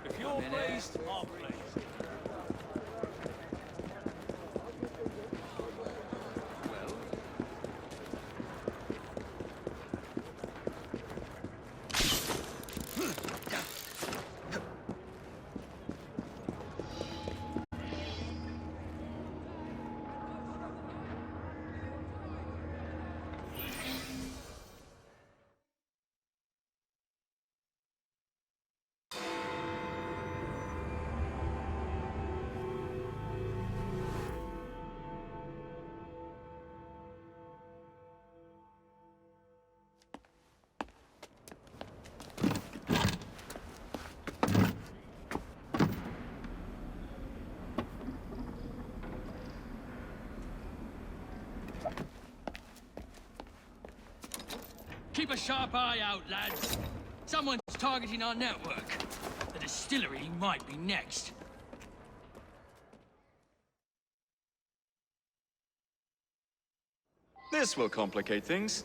If you're pleased, I'm pleased. Keep a sharp eye out, lads. Someone's targeting our network. The distillery might be next. This will complicate things.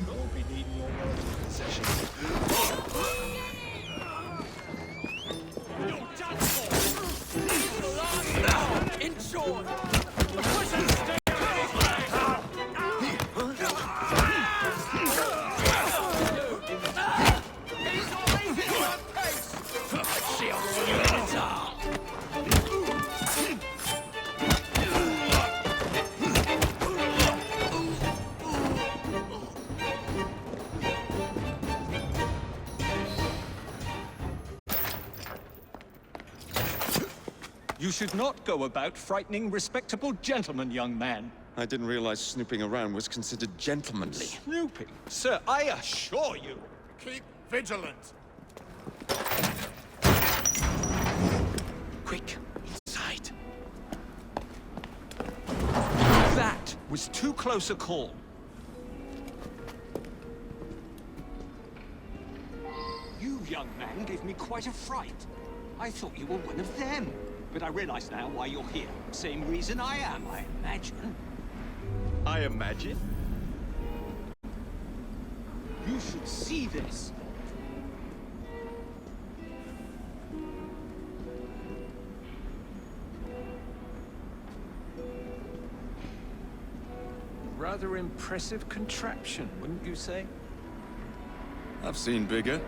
Don't be needing your possessions. You're done for! In short, the prison state he's always in one pace! Shields you in its arm! You should not go about frightening respectable gentlemen, young man. I didn't realize snooping around was considered gentlemanly. Snooping? Sir, I assure you. Keep vigilant! Quick, inside. That was too close a call. You, young man, gave me quite a fright. I thought you were one of them. But I realize now why you're here. Same reason I am, I imagine. I imagine? You should see this. Rather impressive contraption, wouldn't you say? I've seen bigger.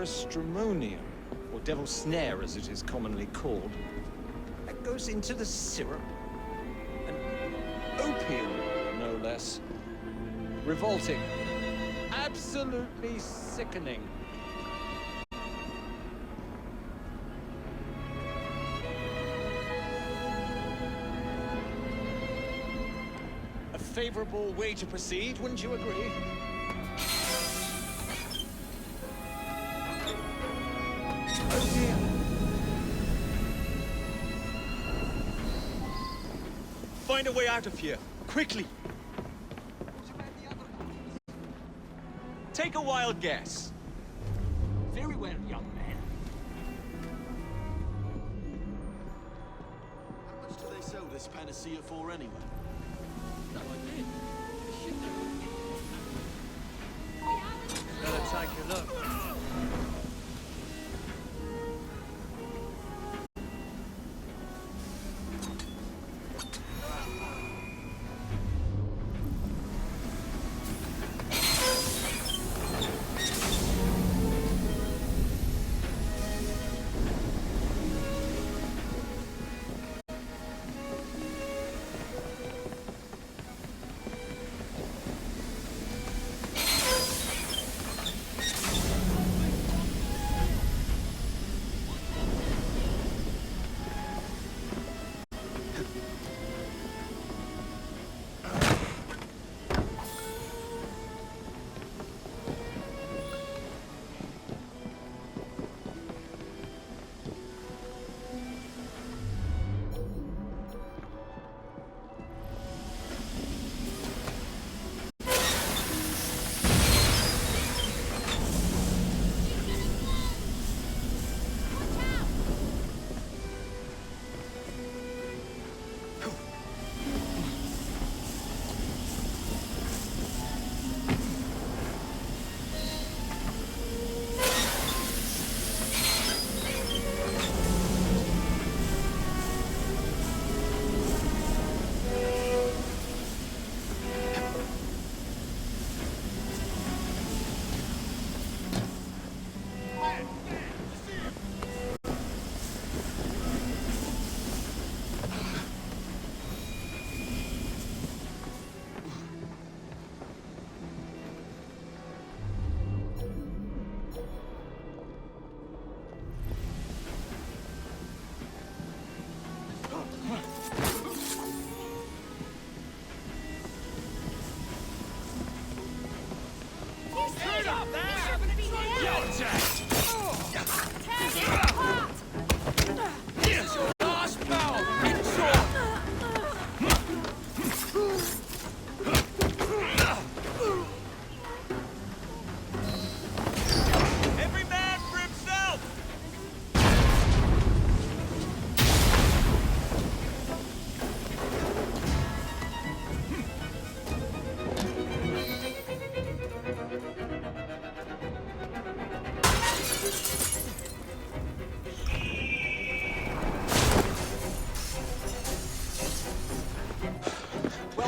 Stramonium, or devil's snare as it is commonly called. That goes into the syrup. An opium, no less. Revolting. Absolutely sickening. A favorable way to proceed, wouldn't you agree? Oh dear. Find a way out of here, quickly. Take a wild guess. Very well, young man. How much do they sell this panacea for anyway? No idea. Better take a look.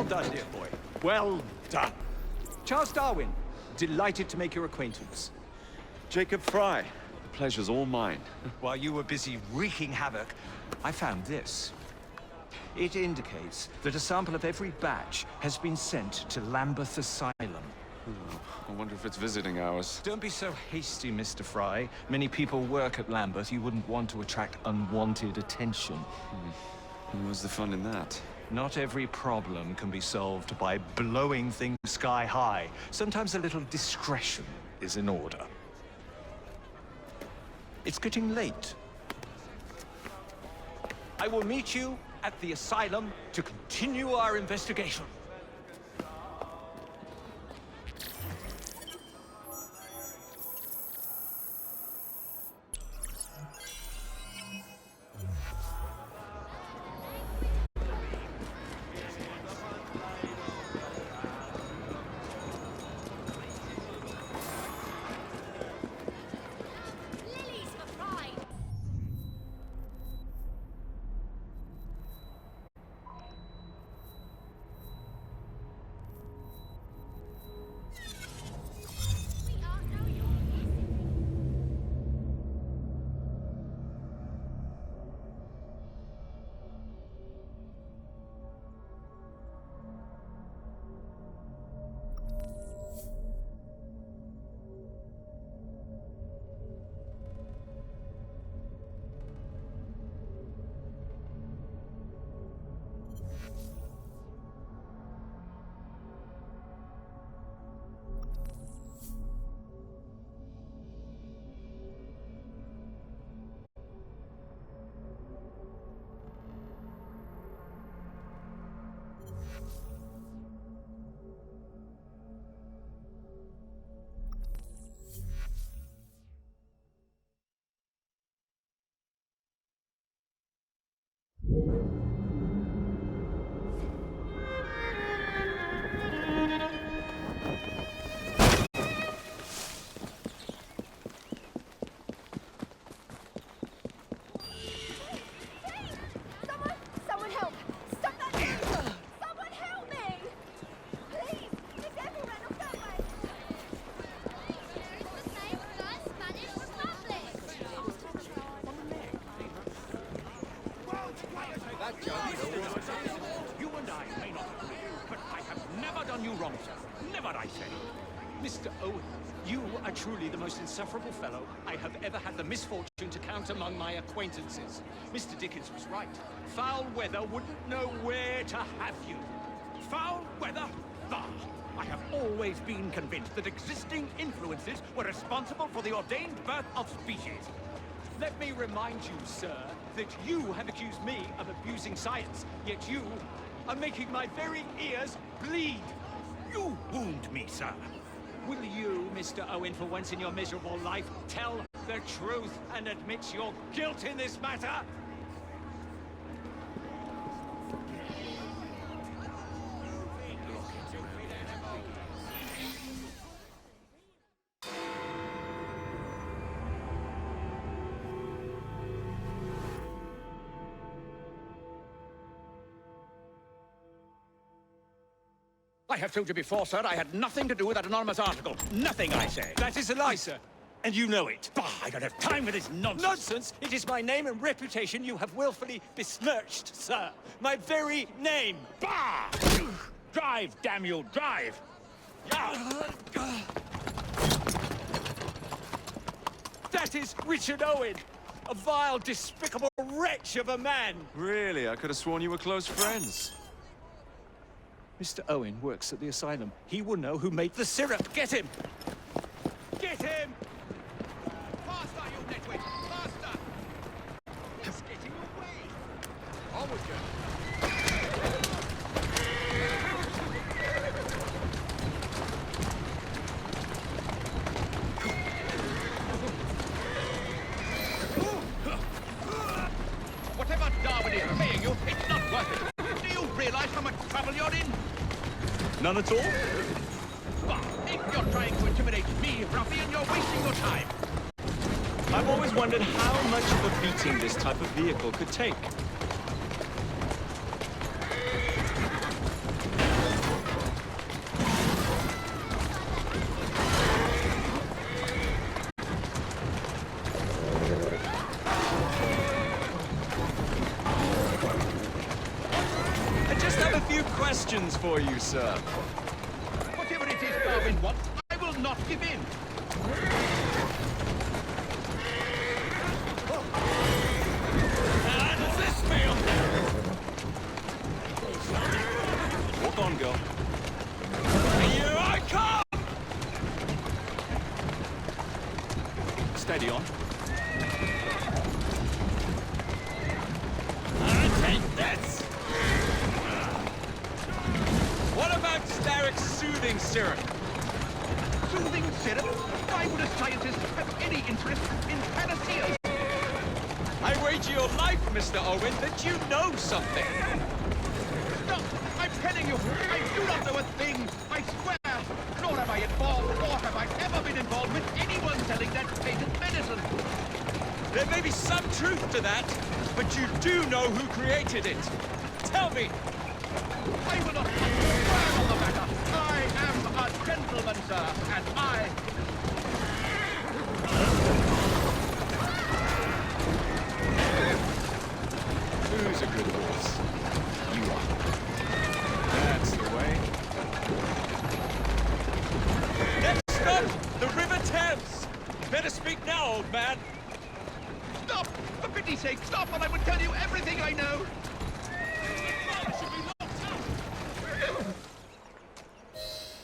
done, dear boy. Well done. Charles Darwin, delighted to make your acquaintance. Jacob Fry, the pleasure's all mine. While you were busy wreaking havoc, I found this. It indicates that a sample of every batch has been sent to Lambeth Asylum. I wonder if it's visiting hours. Don't be so hasty, Mr. Fry. Many people work at Lambeth. You wouldn't want to attract unwanted attention. What's the fun in that? Not every problem can be solved by blowing things sky high. Sometimes a little discretion is in order. It's getting late. I will meet you at the asylum to continue our investigation. Lilies for pride. Sweetheart, now you're Someone help! Stop that! Someone help me! Please! It's everywhere, look that way! It's the same for us, Spanish Republic! You and I may not agree, but I have never done you wrong, sir. Never, I say. Mr. Owen, you are truly the most insufferable fellow I have ever had the misfortune to count among my acquaintances. Mr. Dickens was right. Foul weather wouldn't know where to have you. Foul weather? Bah! I have always been convinced that existing influences were responsible for the ordained birth of species. Let me remind you, sir, that you have accused me of abusing science, yet you are making my very ears bleed. You wound me, sir. Will you, Mr. Owen, for once in your miserable life, tell the truth and admit your guilt in this matter? I have told you before, sir, I had nothing to do with that anonymous article. Nothing, I say. That is a lie, sir. And you know it. Bah, I don't have time for this nonsense. Nonsense! It is my name and reputation you have willfully besmirched, sir. My very name. Bah! Drive, damn you, drive! That is Richard Owen, a vile, despicable wretch of a man. Really? I could have sworn you were close friends. Mr. Owen works at the asylum. He will know who made the syrup. Get him! Get him! Faster, you nitwit! Faster! It's getting away! Onward, girl! Whatever Darwin is paying you, it's not worth it. Do you realize how much trouble you're in? None at all? Well, if you're trying to intimidate me, ruffian, you're wasting your time. I've always wondered how much of a beating this type of vehicle could take. questions for you, sir. Whatever it is Darwin wants, I will not give in. How does this feel? Walk on, girl. Here I come! Steady on. Take this! What about Starrick's soothing syrup? Soothing syrup? Why would a scientist have any interest in panaceas? I wager your life, Mr. Owen, that you know something. Stop! I'm telling you, I do not know a thing. I swear. Nor am I involved, nor have I ever been involved with anyone selling that patent medicine. There may be some truth to that, but you do know who created it. Tell me. I will not swear on the matter. I am a gentleman, sir, and I... Who's a good horse? You are. That's the way. Next stop, the River Thames. Better speak now, old man. Stop! For pity's sake, stop, and I will tell you everything I know.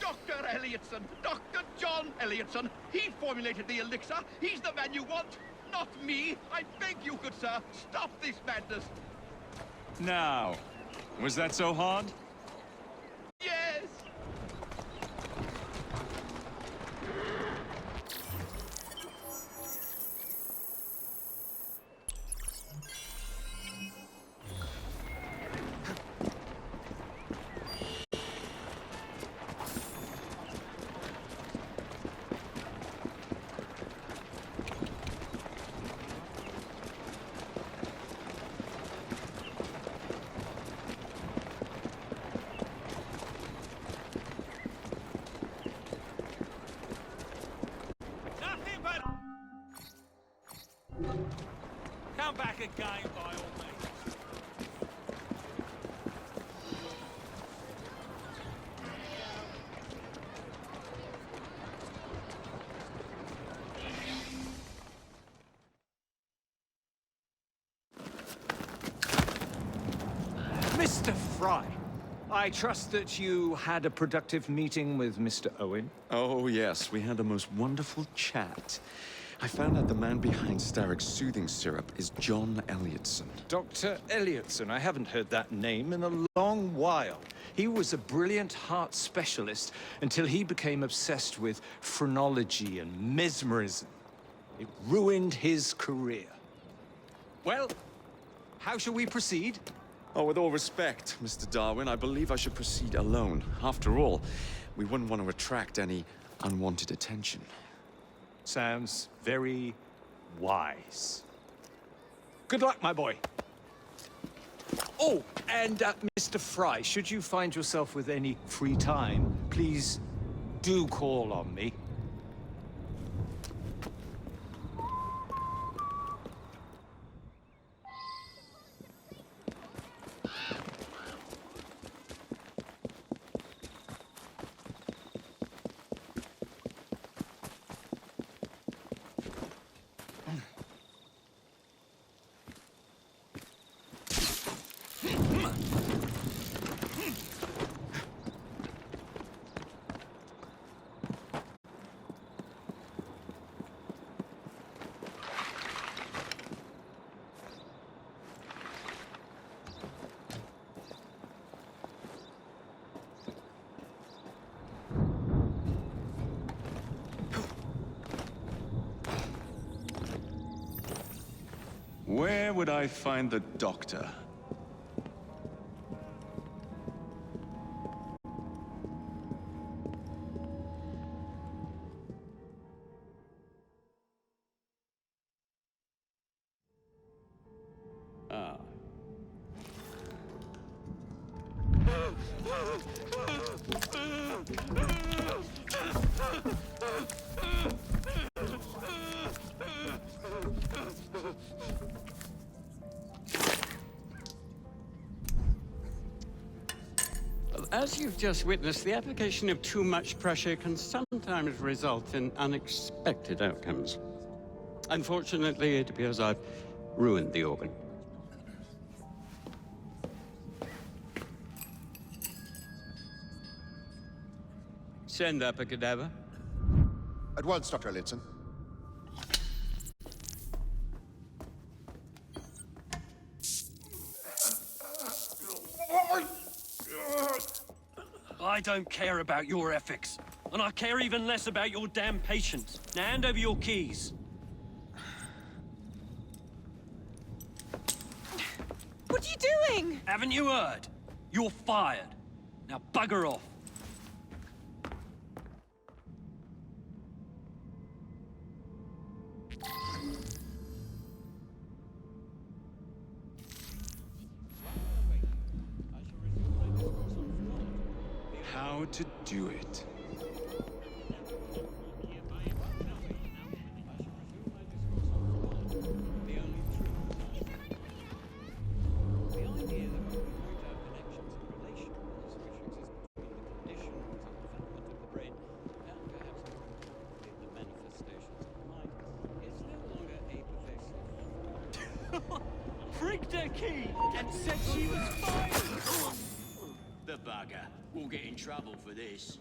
Dr. Elliotson, Dr. John Elliotson. He formulated the elixir. He's the man you want, not me. I beg you, good sir, stop this madness. Now, was that so hard? Yes! Come back again, by all means. Mr. Fry, I trust that you had a productive meeting with Mr. Owen. Oh, yes, we had a most wonderful chat. I found out the man behind Starrick's soothing syrup is John Elliotson. Dr. Elliotson, I haven't heard that name in a long while. He was a brilliant heart specialist until he became obsessed with phrenology and mesmerism. It ruined his career. Well, how shall we proceed? Oh, with all respect, Mr. Darwin, I believe I should proceed alone. After all, we wouldn't want to attract any unwanted attention. Sounds very wise. Good luck, my boy. Oh, and Mr. Fry, should you find yourself with any free time, please do call on me. Where would I find the doctor? Ah. As you've just witnessed, the application of too much pressure can sometimes result in unexpected outcomes. Unfortunately, it appears I've ruined the organ. Send up a cadaver. At once, Dr. Elliotson. I don't care about your ethics. And I care even less about your damn patience. Now hand over your keys. What are you doing? Haven't you heard? You're fired. Now bugger off. How to do it. Frigged her key and said she was fired. The bugger. We'll get in trouble for this.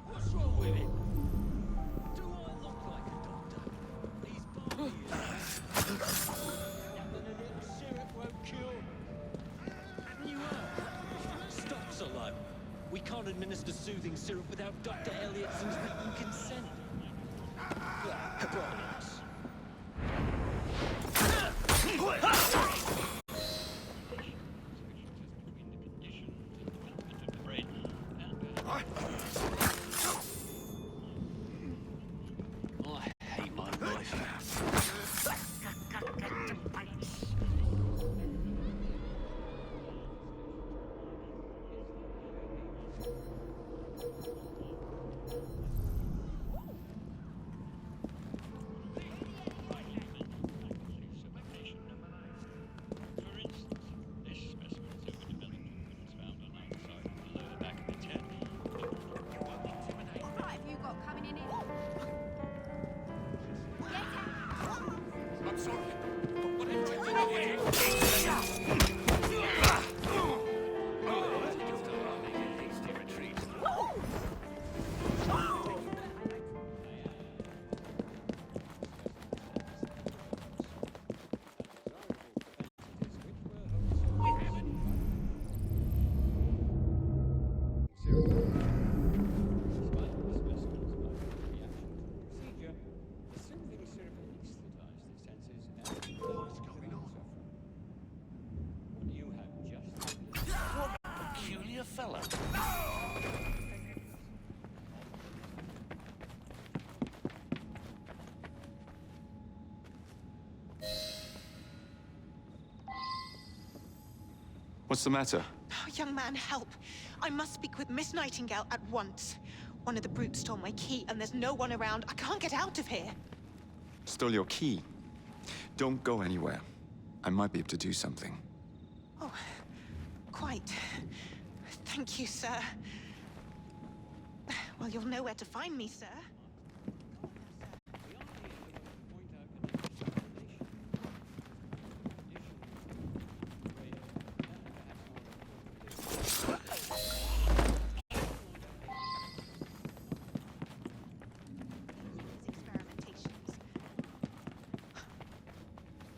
What's wrong with him? Do I look like a doctor? These barbeers. And a little syrup won't cure. Haven't you heard? Stocks are low. We can't administer soothing syrup without Dr. Elliotson's written consent. Cabronics. I hate my life. What have you got coming in here? I'm sorry, but what intended fella. What's the matter? Oh, young man, help. I must speak with Miss Nightingale at once. One of the brutes stole my key, and there's no one around. I can't get out of here. Stole your key. Don't go anywhere. I might be able to do something. Oh, quite. Thank you, sir. Well, you'll know where to find me, sir.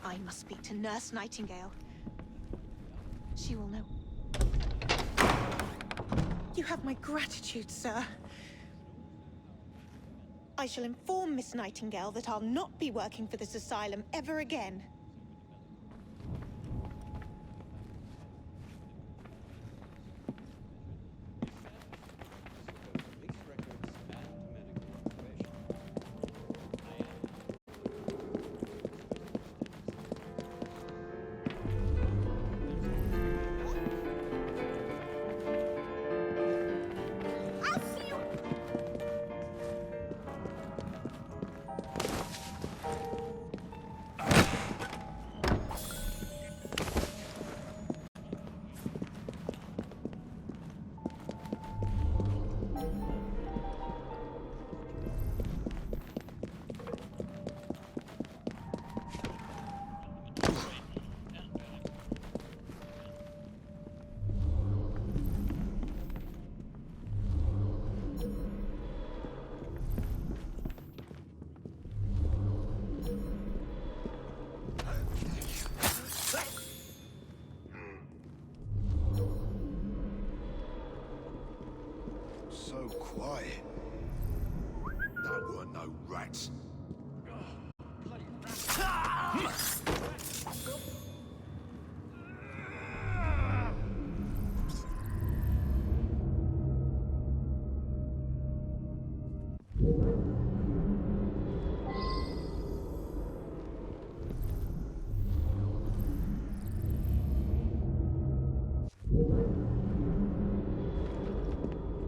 I must speak to Nurse Nightingale. She will know. You have my gratitude, sir. I shall inform Miss Nightingale that I'll not be working for this asylum ever again. So quiet. That weren't no rats.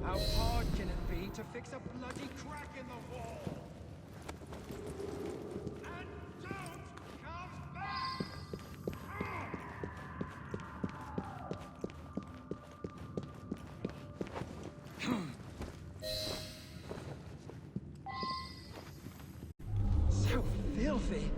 How hard can it be to fix a bloody crack in the wall? And don't come back! So filthy.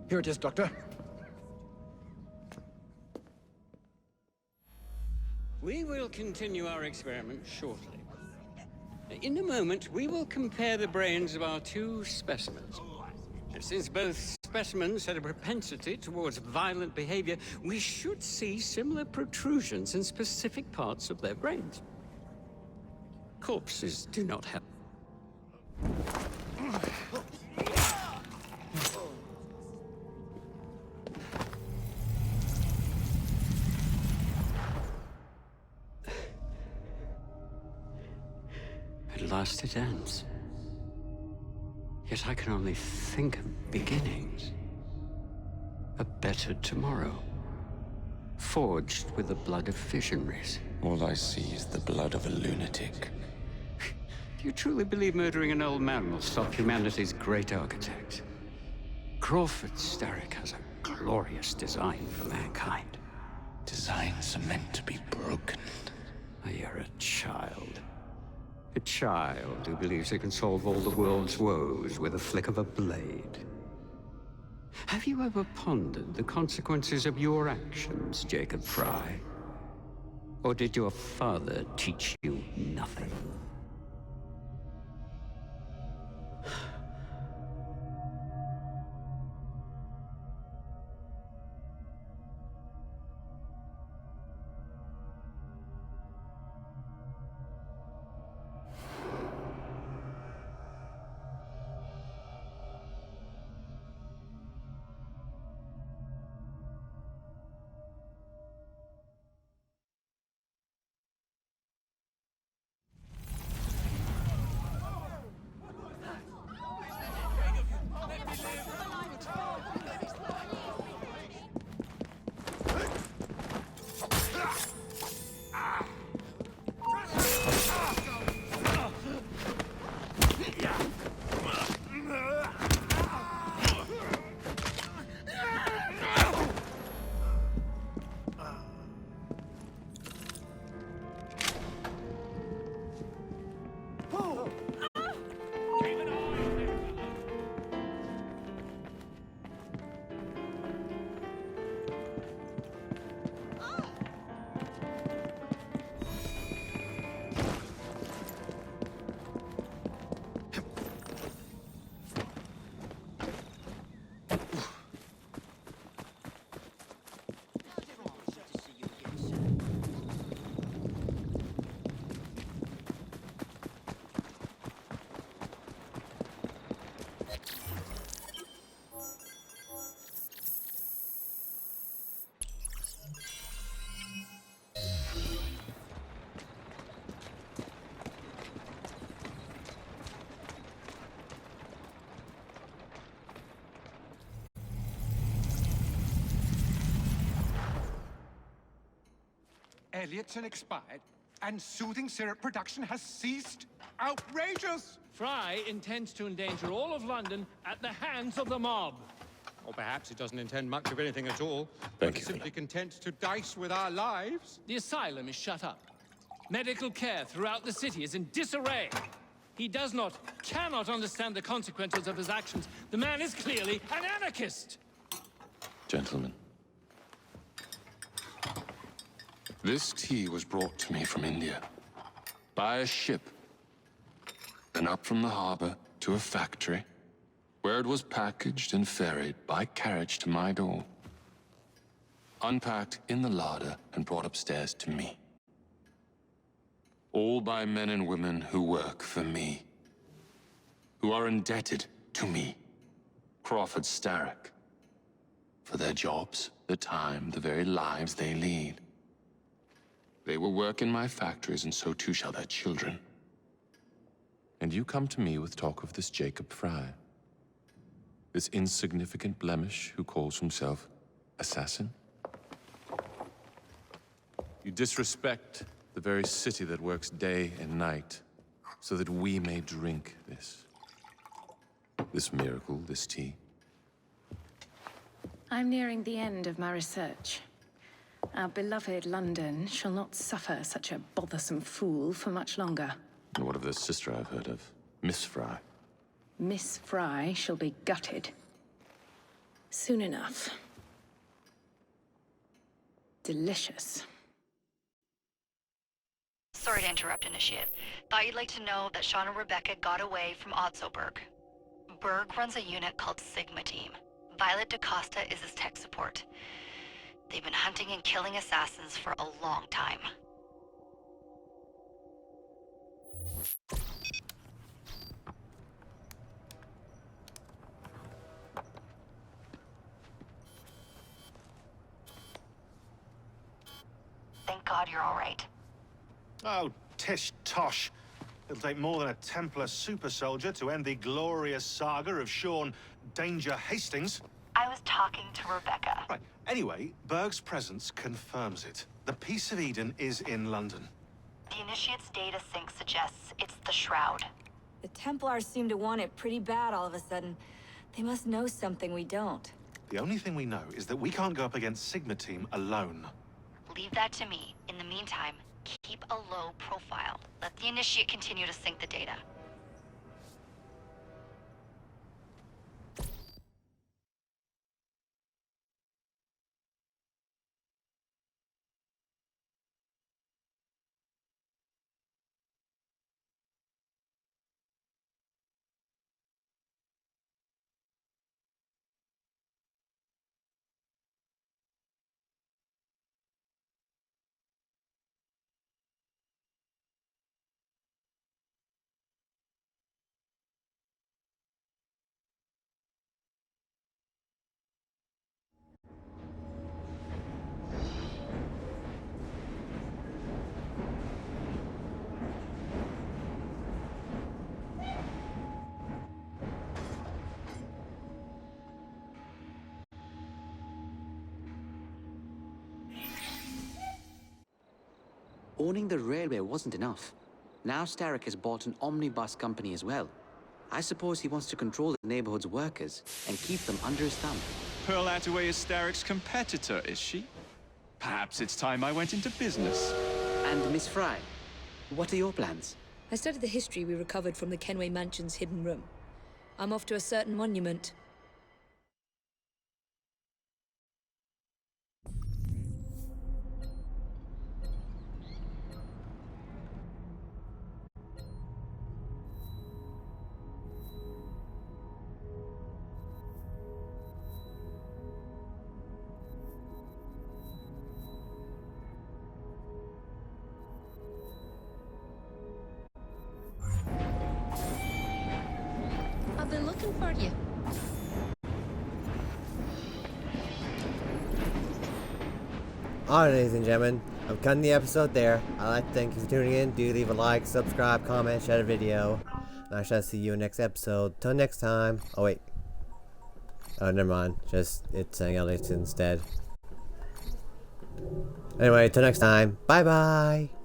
Here it is, Doctor. We will continue our experiment shortly. In a moment, we will compare the brains of our two specimens. Since both specimens had a propensity towards violent behavior, we should see similar protrusions in specific parts of their brains. Corpses do not help. At last it ends. Yet I can only think of beginnings. A better tomorrow. Forged with the blood of visionaries. All I see is the blood of a lunatic. Do you truly believe murdering an old man will stop humanity's great architect? Crawford Starrick has a glorious design for mankind. Designs are meant to be broken. You're a child. A child who believes it can solve all the world's woes with a flick of a blade. Have you ever pondered the consequences of your actions, Jacob Fry? Or did your father teach you nothing? Elliotson expired, and soothing syrup production has ceased? Outrageous! Fry intends to endanger all of London at the hands of the mob. Or perhaps he doesn't intend much of anything at all. Thank but you, simply content to dice with our lives. The asylum is shut up. Medical care throughout the city is in disarray. He cannot understand the consequences of his actions. The man is clearly an anarchist! Gentlemen. This tea was brought to me from India. By a ship. Then up from the harbor to a factory, where it was packaged and ferried by carriage to my door. Unpacked in the larder and brought upstairs to me. All by men and women who work for me. Who are indebted to me, Crawford Starrick. For their jobs, the time, the very lives they lead. They will work in my factories, and so too shall their children. And you come to me with talk of this Jacob Fry. This insignificant blemish who calls himself assassin? You disrespect the very city that works day and night, so that we may drink this miracle, this tea. I'm nearing the end of my research. Our beloved London shall not suffer such a bothersome fool for much longer. And what of the sister I've heard of, Miss Fry? Miss Fry shall be gutted. Soon enough. Delicious. Sorry to interrupt, Initiate. Thought you'd like to know that Sean and Rebecca got away from Otzoberg. Berg runs a unit called Sigma Team. Violet DaCosta is his tech support. They've been hunting and killing assassins for a long time. Thank God you're all right. Oh, tish tosh. It'll take more than a Templar super soldier to end the glorious saga of Sean Danger Hastings. I was talking to Rebecca. Right. Anyway, Berg's presence confirms it. The Peace of Eden is in London. The Initiate's data sync suggests it's the Shroud. The Templars seem to want it pretty bad all of a sudden. They must know something we don't. The only thing we know is that we can't go up against Sigma Team alone. Leave that to me. In the meantime, keep a low profile. Let the Initiate continue to sync the data. Owning the railway wasn't enough. Now Starrick has bought an omnibus company as well. I suppose he wants to control the neighborhood's workers and keep them under his thumb. Pearl Attaway is Starrick's competitor, is she? Perhaps it's time I went into business. And Miss Fry, what are your plans? I studied the history we recovered from the Kenway Mansion's hidden room. I'm off to a certain monument. I've been looking for you. Alright, ladies and gentlemen, I'm cutting the episode there. I'd like to thank you for tuning in. Do leave a like, subscribe, comment, share the video. And I shall see you in the next episode. Till next time. Oh, wait. Oh, never mind. Just, it's saying Elliot instead. Anyway, till next time. Bye-bye.